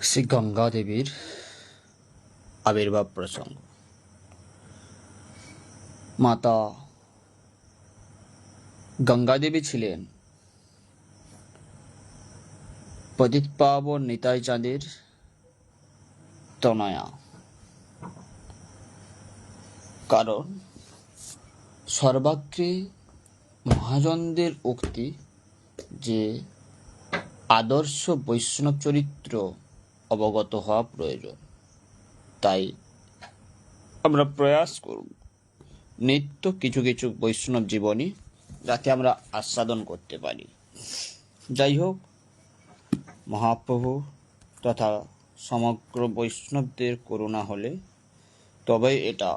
শ্রী গঙ্গা দেবীর আবির্ভাব প্রসঙ্গ। মাতা গঙ্গা দেবী ছিলেন পতিতপাবন নিতাই চাঁদের তনয়া। কারণ সর্বাগ্রে মহাজনদের উক্তি যে আদর্শ বৈষ্ণব চরিত্র অবগত হওয়া প্রয়োজন। তাই আমরা প্রয়াস করব নিত্য কিছু কিছু বৈষ্ণব জীবনী যাতে আমরা আস্বাদন করতে পারি। যাই হোক, মহাপ্রভু তথা সমগ্র বৈষ্ণবদের করুণা হলে তবেই এটা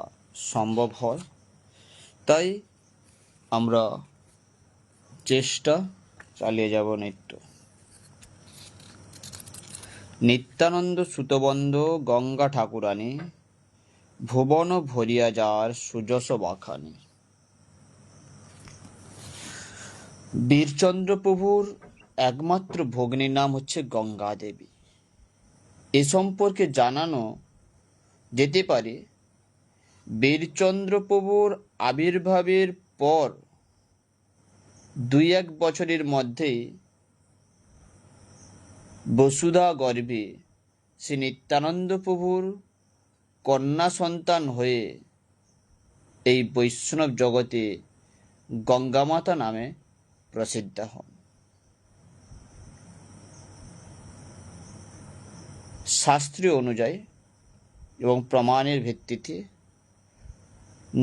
সম্ভব হয়। তাই আমরা চেষ্টা চালিয়ে যাব নিত্য। নিত্যানন্দ সুতবন্ধ গঙ্গা ঠাকুরানী, ভুবন ভরিয়া যার সুযশ বাখানি। বীরচন্দ্র প্রভুর একমাত্র ভগ্নীর নাম হচ্ছে গঙ্গা দেবী। এ সম্পর্কে জানানো যেতে পারে বীরচন্দ্র প্রভুর আবির্ভাবের পর 2-1 বছরের মধ্যেই বসুধা গর্ভে শ্রী নিত্যানন্দ প্রভুর কন্যা সন্তান হয়ে এই বৈষ্ণব জগতে গঙ্গামাতা নামে প্রসিদ্ধ হন। শাস্ত্রীয় অনুযায়ী এবং প্রমাণের ভিত্তিতে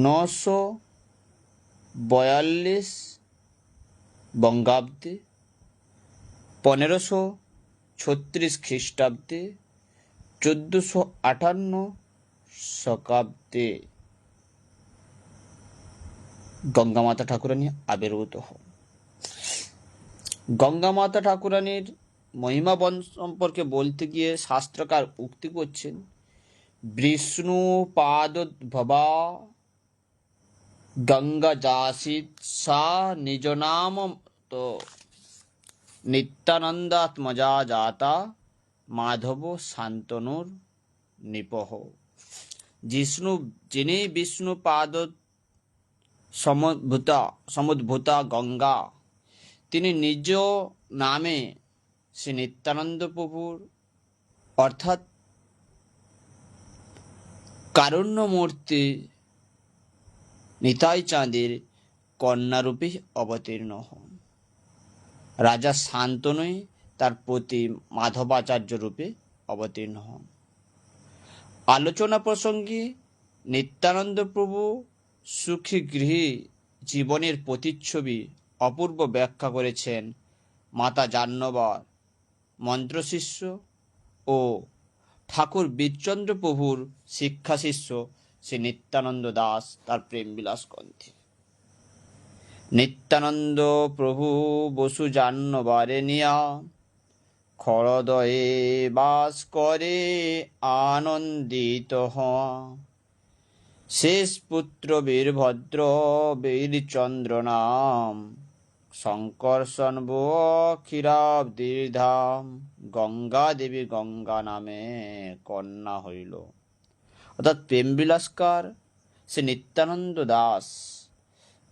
942 বঙ্গাব্দে, 1536 খ্রিস্টাব্দে, 1458 শকাব্দে গঙ্গামাতা ঠাকুরানী আবির্ভূত হন। গঙ্গামাতা ঠাকুরানীর মহিমা সম্পর্কে বলতে গিয়ে শাস্ত্রকার উক্তি করছেন, বিষ্ণু পাদোদ্ভবা গঙ্গা যাসিত সা নিজ নাম তো নিত্যানন্দাত্মজা জাতা মাধব শান্তনুর নিপহ। যিনি বিষ্ণু পাদ সমুদ্ভূতা গঙ্গা, তিনি নিজ নামে শ্রী নিত্যানন্দ প্রভুর অর্থাৎ কারুণ্যমূর্তি নিতাই চাঁদের কন্যারূপে অবতীর্ণ হন। রাজা শান্তনু তার প্রতি মাধবাচার্য রূপে অবতীর্ণ হন। আলোচনা প্রসঙ্গে নিত্যানন্দ প্রভু সুখী গৃহী জীবনের প্রতিচ্ছবি অপূর্ব ব্যাখ্যা করেছেন মাতা জাহ্নবীর মন্ত্রশিষ্য ও ঠাকুর বীরচন্দ্র প্রভুর শিক্ষা শিষ্য শ্রী নিত্যানন্দ দাস তার প্রেমবিলাস গ্রন্থে। নিত্যানন্দ প্রভু বসু জাহ্নবীরে নিয়া খড়দয়ে বাস করে আনন্দিত হওয়া। শেষ পুত্র বীরভদ্র বীরচন্দ্র নাম, শঙ্কর্ষণ ক্ষীরাব্দির ধাম। গঙ্গা দেবী গঙ্গা নামে কন্যা হইল। অর্থাৎ প্রেমবিলাসকার শ্রী নিত্যানন্দ দাস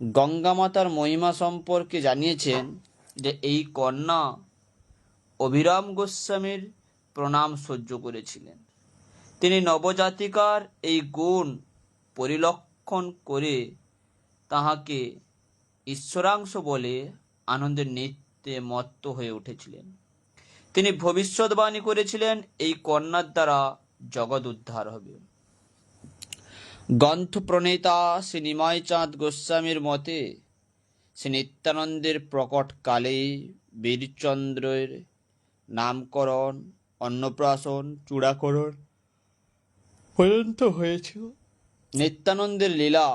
গঙ্গা মাতার মহিমা সম্পর্কে জানিয়েছেন যে এই কন্যা অভিরাম গোস্বামীর প্রণাম সহ্য করেছিলেন। তিনি নবজাতিকার এই গুণ পরিলক্ষণ করে তাহাকে ঈশ্বরাংশ বলে আনন্দের নৃত্যে মত্ত হয়ে উঠেছিলেন। তিনি ভবিষ্যৎবাণী করেছিলেন এই কন্যার দ্বারা জগৎ উদ্ধার হবে। গ্রন্থ প্রণেতা শ্রী নিমাই চাঁদ গোস্বামীর মতে শ্রী নিত্যানন্দের প্রকট কালেই বীরচন্দ্রের নামকরণ, অন্নপ্রাশন, চূড়াকরণ পর্যন্ত হয়েছিল। নিত্যানন্দের লীলা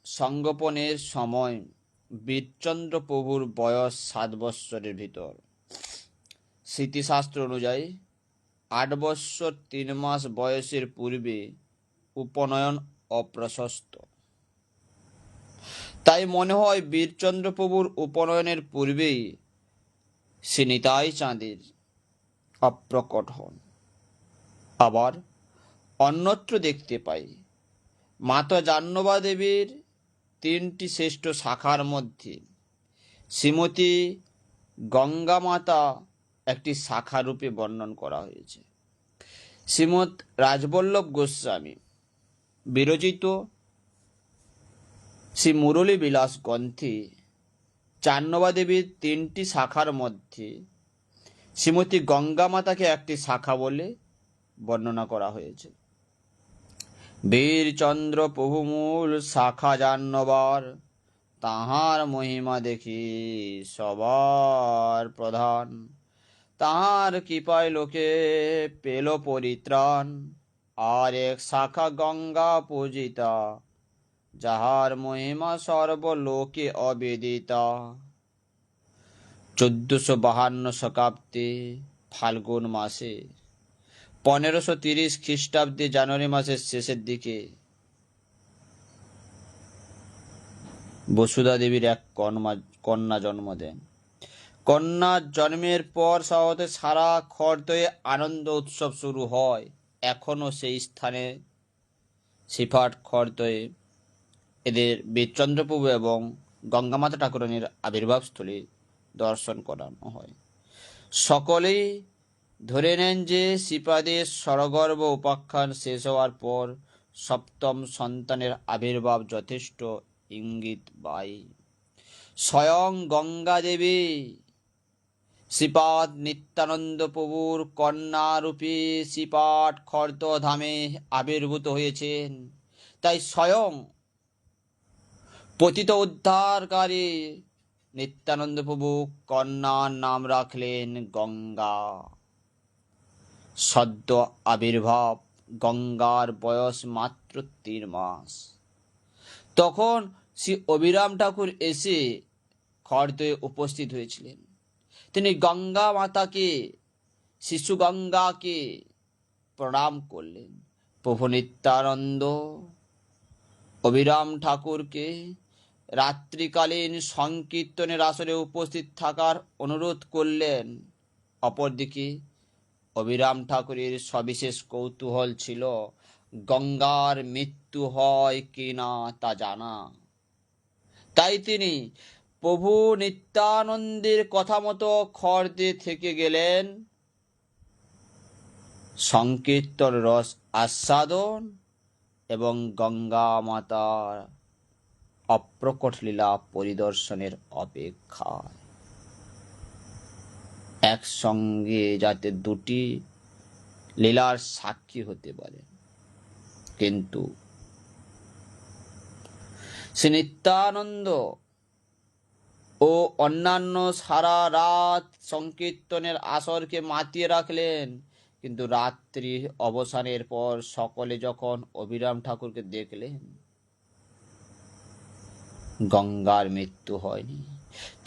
সংগোপনের সময় বীরচন্দ্র প্রভুর বয়স 7 বৎসরের ভিতর। স্মৃতিশাস্ত্র অনুযায়ী 8 বৎসর 3 মাস বয়সের পূর্বে উপনয়ন অপ্রশস্ত। তাই মনে হয় বীরচন্দ্র প্রভুর উপনয়নের পূর্বেই শ্রী নিতাই চাঁদের অপ্রকট হন। আবার অন্যত্র দেখতে পাই মাতা জাহ্নবা দেবীর তিনটি শ্রেষ্ঠ শাখার মধ্যে শ্রীমতী গঙ্গা মাতা একটি শাখা রূপে বর্ণন করা হয়েছে। শ্রীমৎ রাজবল্লভ গোস্বামী বিরচিত শ্রী মুরলী বিলাস গ্রন্থে জাহ্নবা দেবীর তিনটি শাখার মধ্যে শ্রীমতী গঙ্গা মাতাকে একটি শাখা বলে বর্ণনা করা হয়েছে। বীরচন্দ্র প্রভু মূল শাখা জাহ্নবার, তাহার মহিমা দেখি সবার প্রধান। তাহার কৃপায় লোকে পেল পরিত্রাণ, আর এক শাখা গঙ্গা পূজিতা, যাহার মহিমা সর্বলোকে অবেদিতা। 1452 শতাব্দী ফাল্গুন মাসে 1530 খ্রিস্টাব্দে জানুয়ারি মাসের শেষের দিকে বসুধা দেবীর এক কন্যা জন্ম দেন। কন্যা জন্মের পর শহরে সারা খড়দহে আনন্দ উৎসব শুরু হয়। এখনো সেই স্থানে সিফাট খড়দহে এদের বীরচন্দ্রপ্রভু এবং গঙ্গামাতা ঠাকুরানীর আবির্ভাবস্থলী দর্শন করানো হয়। সকলেই ধরে নেন যে শ্রীপাদের সরগর্ভ উপাখ্যান শেষ হওয়ার পর সপ্তম সন্তানের আবির্ভাব যথেষ্ট ইঙ্গিতবাহী। স্বয়ং গঙ্গা দেবী শ্রীপাদ নিত্যানন্দ প্রভুর কন্যারূপী শ্রীপাঠ খর্দধামে আবির্ভূত হয়েছেন। তাই স্বয়ং পতিত উদ্ধারকারী নিত্যানন্দ প্রভু কন্যার নাম রাখলেন গঙ্গা। সদ্য আবির্ভাব গঙ্গার বয়স মাত্র 3 মাস। তখন শ্রী অবিরাম ঠাকুর এসে খড়দহে উপস্থিত হয়েছিলেন। তিনি গঙ্গা মাতাকে, শিশু গঙ্গাকে প্রণাম করলেন। প্রভু নিত্যানন্দ অবিরাম ঠাকুরকে রাত্রিকালীন সংকীর্তনের আসরে উপস্থিত থাকার অনুরোধ করলেন। অপরদিকে অবিরাম ঠাকুরের সবিশেষ কৌতূহল ছিল গঙ্গার মৃত্যু হয় কিনা তা জানা। তাই তিনি প্রভু নিত্যানন্দের কথা মতো খড়দহে থেকে গেলেন। সংকীর্তন রস আস্বাদন এবং গঙ্গা মাতার অপ্রকট লীলা পরিদর্শনের অপেক্ষায়। একসঙ্গে যাতে দুটি লীলার সাক্ষী হতে পারে। কিন্তু শ্রী নিত্যানন্দ ও অন্যান্য সারা রাত সংকীর্তনের আসরকে মাতিয়ে রাখলেন। কিন্তু রাত্রি অবসানের পর সকলে যখন অবিরাম ঠাকুরকে দেখলেন গঙ্গার মৃত্যু হয়নি,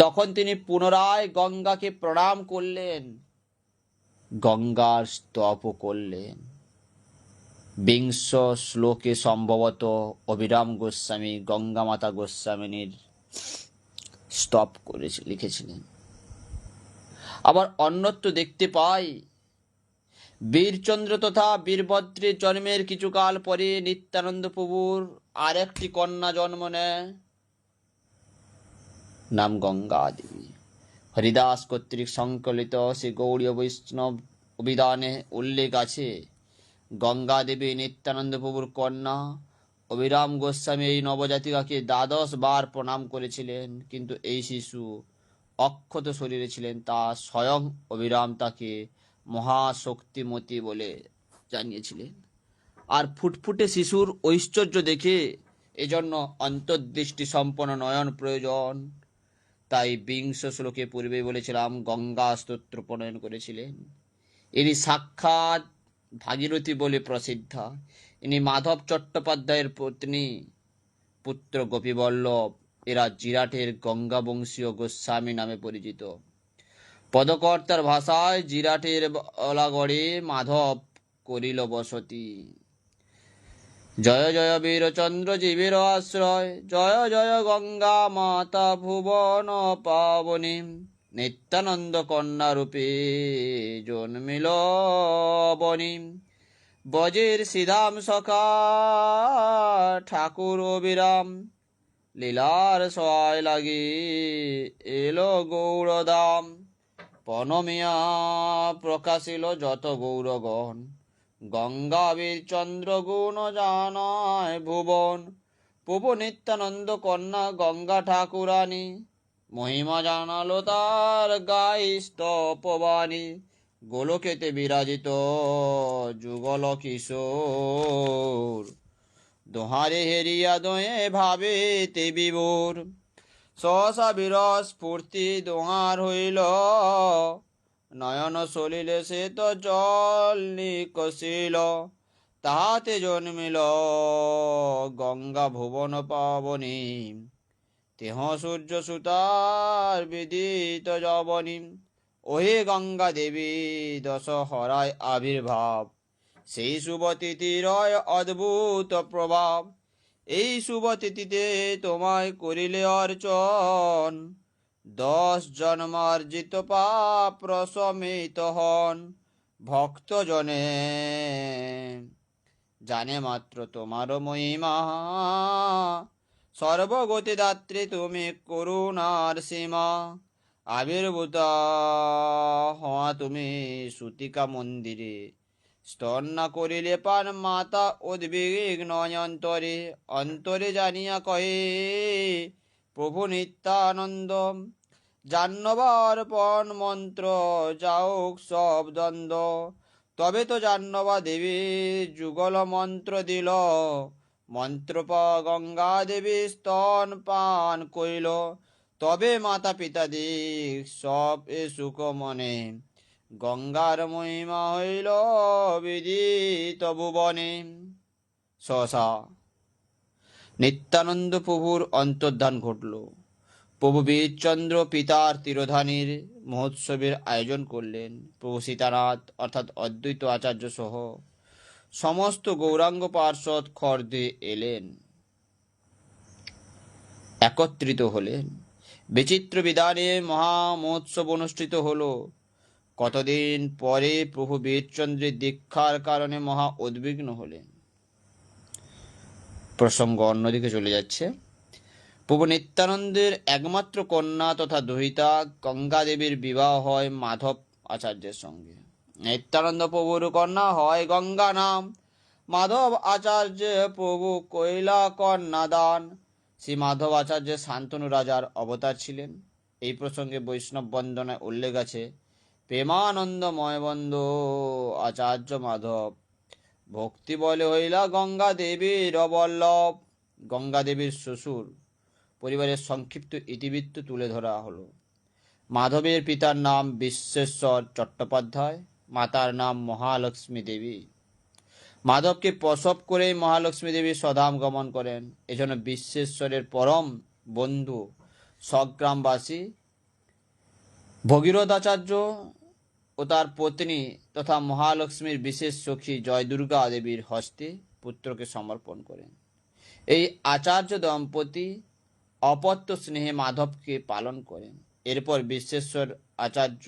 তখন তিনি পুনরায় গঙ্গাকে প্রণাম করলেন, গঙ্গার স্তব করলেন। 20 শ্লোকে সম্ভবত অবিরাম গোস্বামী গঙ্গা মাতা গোস্বামিনীর স্তব করে লিখেছিলেন। আবার অন্যত্র দেখতে পাই বীরচন্দ্র তথা বীরভদ্রের জন্মের কিছুকাল পরে নিত্যানন্দ প্রভুর আরেকটি কন্যা জন্ম নেয়, নাম গঙ্গা দেবী। হরিদাস কর্তৃক সংকলিত শ্রী গৌড়ীয় বৈষ্ণব অভিধানে উল্লেখ আছে, গঙ্গা দেবী নিত্যানন্দ প্রভুর কন্যা। অবিরাম গোস্বামী এই নবজাতিকাকে 12 বার প্রণাম করেছিলেন, কিন্তু এই শিশু অক্ষত শরীরে ছিলেন। তা স্বয়ং অবিরাম তাকে মহাশক্তিমতী বলে জানিয়েছিলেন। আর ফুটফুটে শিশুর ঐশ্বর্য দেখে এজন্য অন্তর্দৃষ্টি সম্পন্ন নয়ন প্রয়োজন। তাই 20 শ্লোকে পূর্বে বলেছিলাম গঙ্গা স্তোত্র প্রণয়ন করেছিলেন। ইনি সাক্ষাৎ ভাগীরথী বলে প্রসিদ্ধা। ইনি মাধব চট্টোপাধ্যায়ের পত্নী, পুত্র গোপীবল্লভ। এরা জিরাটের গঙ্গা বংশীয় গোস্বামী নামে পরিচিত। পদকর্তার ভাষায় জিরাটের বলাগড়ে মাধব করিল বসতি। জয় জয় বীরচন্দ্র জীবের আশ্রয়, জয় জয় গঙ্গা মাতা ভুবন পাবনী। নিত্যানন্দ কন্যা রূপে জন্মিল বনি, বজের সিধাম সখা ঠাকুর অবিরাম, লীলার সহায় লাগি এলো গৌরদাম। পনমিয়া প্রকাশিল যত গৌরগণ, গঙ্গাবীর চন্দ্রগুণ জানায় ভুবন। প্রভু নিত্যানন্দ কন্যা গঙ্গা ঠাকুরানী, মহিমা জানালো তার গাই স্তপবাণী। গোলকেতে বিরাজিত যুগল কিশোর, দোহারে হেরিয়া দোয়ে ভাবে তে বিভোর। সহসা বিরস স্ফূর্তি দোহার হইল, নয়ন সলিলে সে তো জল নিকশিল। তাহাতে জন্মিল গঙ্গা ভুবন পাবনী, তেহ সূর্য সুতার বিদিত যবনী। ওহে গঙ্গা দেবী দশহরায় আবির্ভাব, সেই শুভ তিথির অদ্ভুত প্রভাব। এই শুভ তিথিতে তোমায় করিলে অর্চন, 10 জন্মার্জিত পাপ প্রশমিত হন। ভক্ত জনে জানে মাত্র তোমার মহিমা, সর্বগতি দাত্রী তুমি করুণার সীমা। আবির্ভূতা হওয়া তুমি সুতিকা মন্দিরে, স্তন না করিলে পান মাতা উদ্বিগ্ন অন্তরে। অন্তরে জানিয়া কহে প্রভু নিত্যানন্দ, জাহ্নবার পণ মন্ত্র যাওক সব দ্বন্দ্ব। তবে তো জাহ্নবা দেবী যুগল মন্ত্র দিল, মন্ত্র গঙ্গা দেবী স্তন পান কইল। তবে মাতা পিতা দিক সব এ সুখ মনে, গঙ্গার মহিমা হইল বিদিত ভুবনে। সহসা নিত্যানন্দ প্রভুর অন্তর্ধান ঘটল। প্রভু বীরচন্দ্র পিতার তিরোধানের মহোৎসবের আয়োজন করলেন। প্রভু সীতানাথ অর্থাৎ অদ্বৈত আচার্য সহ সমস্ত গৌরাঙ্গ পার্ষদ খর্দে এলেন, একত্রিত হলেন। বিচিত্র বিধানে মহা মহোৎসব অনুষ্ঠিত হল। কতদিন পরে প্রভু বীরচন্দ্রের দীক্ষার কারণে মহা উদ্বিগ্ন হলেন। প্রসঙ্গ অন্যদিকে চলে যাচ্ছে। প্রভু নিত্যানন্দের একমাত্র কন্যা তথা দহিতা গঙ্গা দেবীর বিবাহ হয় মাধব আচার্যের সঙ্গে। নিত্যানন্দ প্রভুর কন্যা হয় গঙ্গা নাম। মাধব আচার্য প্রভু কৈলা কন্যা দান। শ্রী মাধব আচার্য শান্তনু রাজার অবতার ছিলেন। এই প্রসঙ্গে বৈষ্ণব বন্দনায় উল্লেখ আছে, প্রেমানন্দময় বন্ধু আচার্য মাধব, ভক্তি বলে হইলা গঙ্গা দেবীর অবল্লভ। গঙ্গা দেবীর শ্বশুর পরিবারের সংক্ষিপ্ত ইতিবৃত্ত তুলে ধরা হলো। মাধবের পিতার নাম বিশ্বেশ্বর চট্টোপাধ্যায়, মাতার নাম মহালক্ষ্মী দেবী। মাধবকে প্রসব করেই মহালক্ষ্মী দেবী স্বধাম গমন করেন। এজন্য বিশ্বেশ্বরের পরম বন্ধু স্বগ্রামবাসী ভগীরথাচার্য ও তার পত্নী তথা মহালক্ষ্মীর বিশেষ সখী জয় দুর্গা দেবীর হস্তে পুত্রকে সমর্পণ করেন। এই আচার্য দম্পতি অপত্য স্নেহে মাধবকে পালন করেন। এরপর বিশ্বেশ্বর আচার্য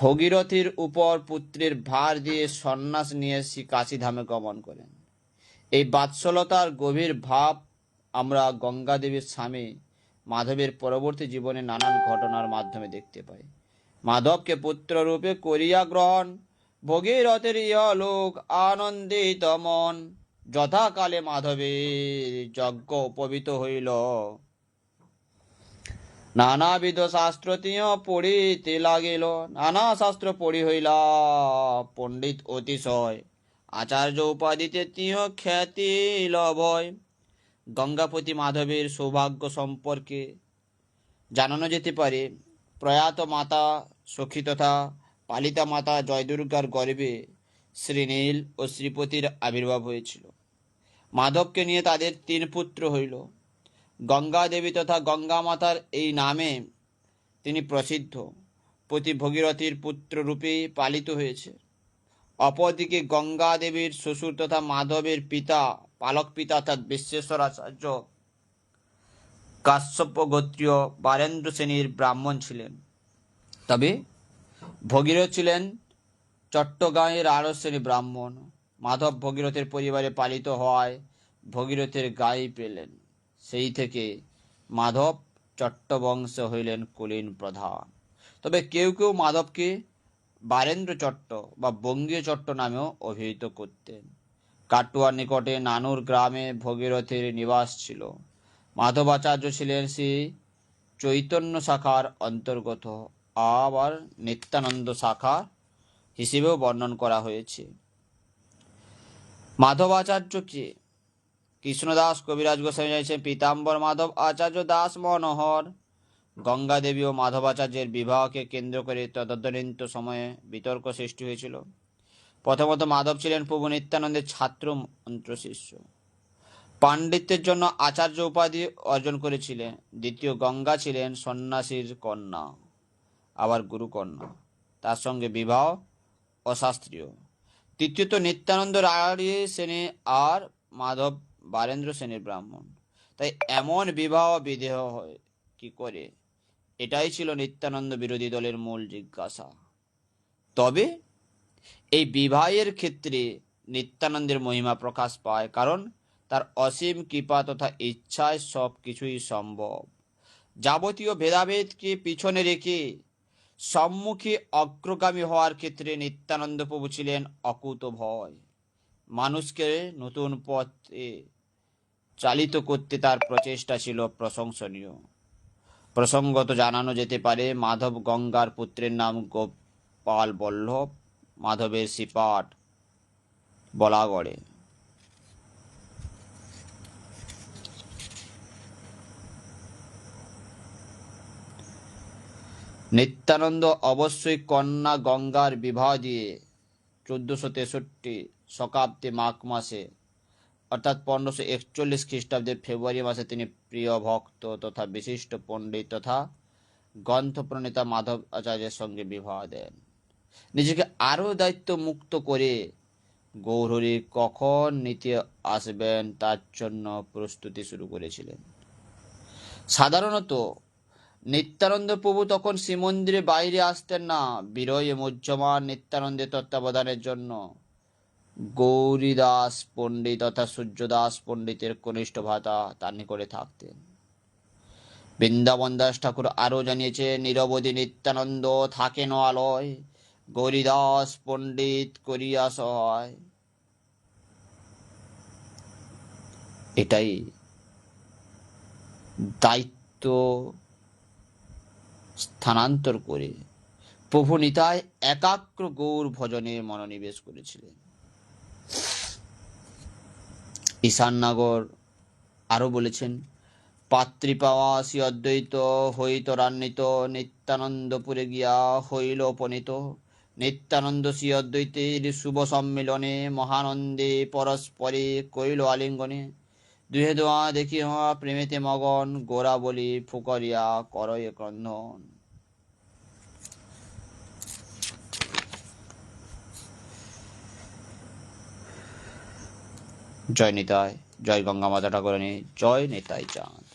ভগীরথীর উপর পুত্রের ভার দিয়ে সন্ন্যাস নিয়ে কাশীধামে গমন করেন। এই বাৎসলতার গভীর ভাব আমরা গঙ্গা দেবীর স্বামী মাধবের পরবর্তী জীবনে নানান ঘটনার মাধ্যমে দেখতে পাই। মাধবকে পুত্র রূপে করিয়া গ্রহণ, ভগীরথের ইহলোক আনন্দিত মন। যথাকালে মাধবের যজ্ঞ উপবিত হইল, নানাবিধ শাস্ত্র তিয় পড়িতে লাগিল। নানা শাস্ত্র পড়ি হইলা পণ্ডিত অতিশয়, আচার্য উপাধিতে তিয় খ্যাতি লভয়। গঙ্গাপতি মাধবের সৌভাগ্য সম্পর্কে জানানো যেতে পারে। প্রয়াত মাতা সখী তথা পালিতা মাতা জয়দুর্গার গর্ভে শ্রীনীল ও শ্রীপতির আবির্ভাব হয়েছিল। মাধবকে নিয়ে তাদের 3 পুত্র হইল। গঙ্গা দেবী তথা গঙ্গা মাতার এই নামে তিনি প্রসিদ্ধ, পতি ভগীরথীর পুত্র রূপে পালিত হয়েছে। অপরদিকে গঙ্গা দেবীর শ্বশুর তথা মাধবের পিতা পালক পিতা অর্থাৎ বিশ্বেশ্বর আচার্য কাশ্যপ গোত্রীয় বারেন্দ্র শ্রেণীর ব্রাহ্মণ ছিলেন। তবে ভগীরথ ছিলেন চট্টগ্রামের আরো শ্রেণী ব্রাহ্মণ। মাধব ভগীরথের পরিবারে পালিত হওয়ায় ভগীরথের গাই পেলেন। সেই থেকে মাধব চট্টবংশে হইলেন কুলীন প্রধান। তবে কেউ কেউ মাধবকে বারেন্দ্র চট্ট বা বঙ্গীয় চট্ট নামেও অভিহিত করতেন। কাটুয়ার নিকটে নানুর গ্রামে ভগীরথের নিবাস ছিল। মাধবাচার্য ছিলেন শ্রী চৈতন্য শাখার অন্তর্গত, আবার নিত্যানন্দ শাখা হিসেবেও বর্ণন করা হয়েছে। মাধবাচার্য কে? কৃষ্ণদাস কবিরাজ গোস্বামী জানিয়েছেন পীতাম্বর মাধব আচার্য দাস মনোহর। গঙ্গা দেবী ও মাধবাচার্যের বিবাহকে কেন্দ্র করে তদানীন্ত সময়ে বিতর্ক সৃষ্টি হয়েছিল। প্রথমত মাধব ছিলেন প্রভু নিত্যানন্দের ছাত্র মন্ত্র শিষ্য, পাণ্ডিত্যের জন্য আচার্য উপাধি অর্জন করেছিলেন। দ্বিতীয়, গঙ্গা ছিলেন সন্ন্যাসীর কন্যা, আবার গুরুকন্যা, তার সঙ্গে বিবাহ অশাস্ত্রীয়। তৃতীয়ত, নিত্যানন্দ রাঢ়ী শ্রেণী আর মাধব বারেন্দ্র শ্রেণীর ব্রাহ্মণ, তাই এমন বিবাহ বিদেহ হয় কি করে? এটাই ছিল নিত্যানন্দ বিরোধী দলের মূল জিজ্ঞাসা। তবে এই বিবাহের ক্ষেত্রে নিত্যানন্দের মহিমা প্রকাশ পায়, কারণ তার অসীম কৃপা তথা ইচ্ছায় সব কিছুই সম্ভব। যাবতীয় ভেদাভেদকে পিছনে রেখে সম্মুখে অগ্রগামী হওয়ার ক্ষেত্রে নিত্যানন্দ প্রভু ছিলেন অকুতোভয়। মানুষকে নতুন পথে চালিত করতে তার প্রচেষ্টা ছিল প্রশংসনীয়। প্রসঙ্গত জানানো যেতে পারে, মাধব গঙ্গার পুত্রের নাম গোপাল বল্লভ, মাধবের শ্রীপাঠ বলাগড়ে। নিত্যানন্দ অবশ্যই কন্যা গঙ্গার বিবাহ দিয়ে 1463 শকাব্দে মাঘ মাসে অর্থাৎ 1541 খ্রিস্টাব্দে ফেব্রুয়ারি মাসে তিনি প্রিয় ভক্ত তথা বিশিষ্ট পণ্ডিত তথা গ্রন্থ প্রণেতা মাধব আচার্যের সঙ্গে বিবাহ দেন। নিজেকে আরও দায়িত্ব মুক্ত করে গৌরহরি কখন নিতে আসবেন তার জন্য প্রস্তুতি শুরু করেছিলেন। সাধারণত নিত্যানন্দ প্রভু তখন শ্রীমন্দিরে বাইরে আসতেন না। বিরহে মুহ্যমান নিত্যানন্দের তত্ত্বাবধানের জন্য গৌরীদাস পণ্ডিত তথা সূর্যদাস পণ্ডিতের কনিষ্ঠ ভ্রাতা তার নিকটে থাকতেন। বৃন্দাবন দাস ঠাকুর আরও জানিয়েছে, নিরবধি নিত্যানন্দ থাকেন আলয়, গৌরীদাস পণ্ডিত করিয়া সহায়। এটাই দায়িত্ব স্থানান্তর করে প্রভু নিতাই একাগ্র গৌর ভজনে মনোনিবেশ করেছিলেন। ঈশাননগর আরো বলেছেন, পাত্রী পাওয়া শ্রী অদ্বৈত হইতরান্বিত, নিত্যানন্দপুরে গিয়া হইল উপনীত। নিত্যানন্দ শ্রী অদ্বৈতের শুভ সম্মিলনে মহানন্দে পরস্পরে কইল আলিঙ্গনে। দুহে দোয়া দেখি হওয়া প্রেমেতে মগন, গোরা বলি ফুকরিয়া করয়ে ক্রন্দন। জয় নিতাই, জয় গঙ্গা মাতা ঠাকুরানী, জয় নিতাই চাঁদ।